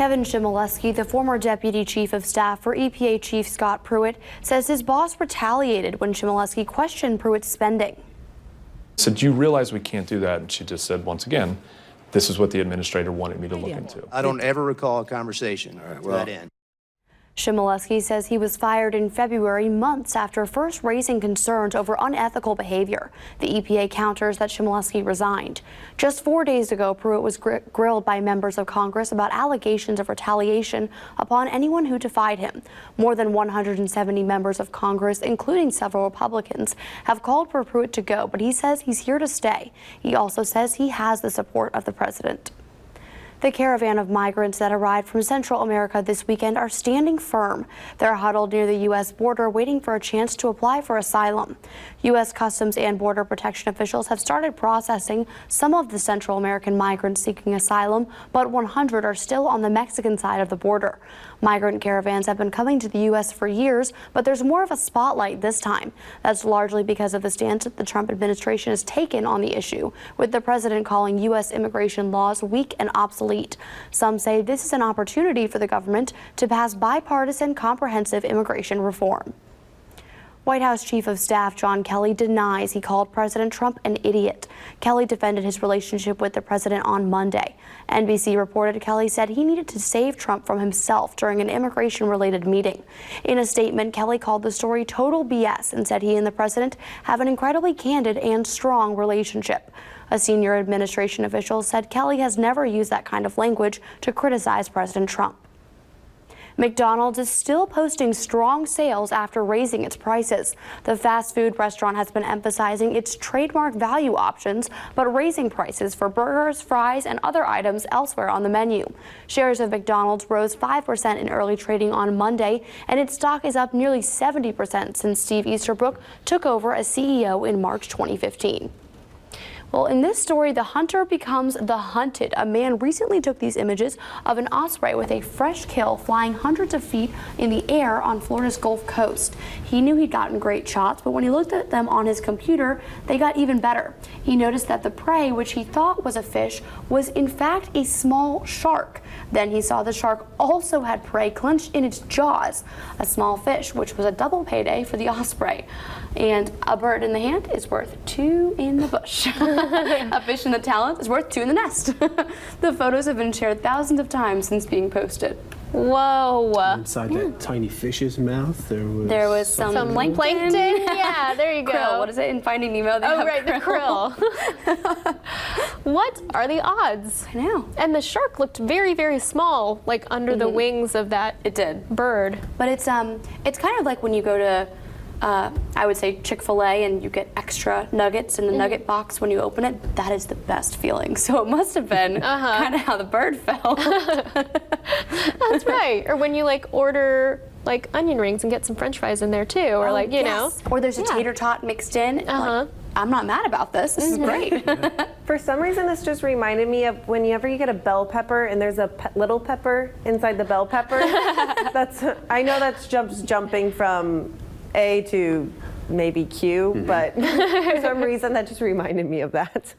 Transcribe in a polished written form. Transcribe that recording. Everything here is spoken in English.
Kevin Chmielewski, the former deputy chief of staff for EPA Chief Scott Pruitt, says his boss retaliated when Chmielewski questioned Pruitt's spending. I said, "You realize we can't do that?" And she just said, once again, this is what the administrator wanted me to look into. I don't ever recall a conversation to that end. Chmielewski says he was fired in February, months after first raising concerns over unethical behavior. The EPA counters that Chmielewski resigned. Just 4 days ago, Pruitt was grilled by members of Congress about allegations of retaliation upon anyone who defied him. More than 170 members of Congress, including several Republicans, have called for Pruitt to go, but he says he's here to stay. He also says he has the support of the president. The caravan of migrants that arrived from Central America this weekend are standing firm. They're huddled near the U.S. border waiting for a chance to apply for asylum. U.S. Customs and Border Protection officials have started processing some of the Central American migrants seeking asylum, but 100 are still on the Mexican side of the border. Migrant caravans have been coming to the U.S. for years, but there's more of a spotlight this time. That's largely because of the stance that the Trump administration has taken on the issue, with the president calling U.S. immigration laws weak and obsolete. Some say this is an opportunity for the government to pass bipartisan, comprehensive immigration reform. White House Chief of Staff John Kelly denies he called President Trump an idiot. Kelly defended his relationship with the president on Monday. NBC reported Kelly said he needed to save Trump from himself during an immigration-related meeting. In a statement, Kelly called the story total BS and said he and the president have an incredibly candid and strong relationship. A senior administration official said Kelly has never used that kind of language to criticize President Trump. McDonald's is still posting strong sales after raising its prices. The fast food restaurant has been emphasizing its trademark value options, but raising prices for burgers, fries, and other items elsewhere on the menu. Shares of McDonald's rose 5% in early trading on Monday, and its stock is up nearly 70% since Steve Easterbrook took over as CEO in March 2015. Well, in this story, the hunter becomes the hunted. A man recently took these images of an osprey with a fresh kill flying hundreds of feet in the air on Florida's Gulf Coast. He knew he'd gotten great shots, but when he looked at them on his computer, they got even better. He noticed that the prey, which he thought was a fish, was in fact a small shark. Then he saw the shark also had prey clenched in its jaws, a small fish, which was a double payday for the osprey. And a bird in the hand is worth two in the bush. A fish in the talent is worth two in the nest. The photos have been shared thousands of times since being posted. Whoa. Inside that tiny fish's mouth, there was some plankton. Yeah, there you go. Krill. What is it in Finding Nemo? Oh, right, the krill. What are the odds? I know. And the shark looked very, very small, like under the wings of that bird. But it's kind of like when you go to I would say Chick-fil-A and you get extra nuggets in the nugget box when you open it. That is the best feeling. So it must have been kind of how the bird felt. That's right. Or when you order onion rings and get some French fries in there too, or you know. Or there's a tater tot mixed in. I'm not mad about this. This is great. For some reason, this just reminded me of whenever you get a bell pepper and there's a little pepper inside the bell pepper. I know that's jumping from A to maybe Q, but for some reason that just reminded me of that.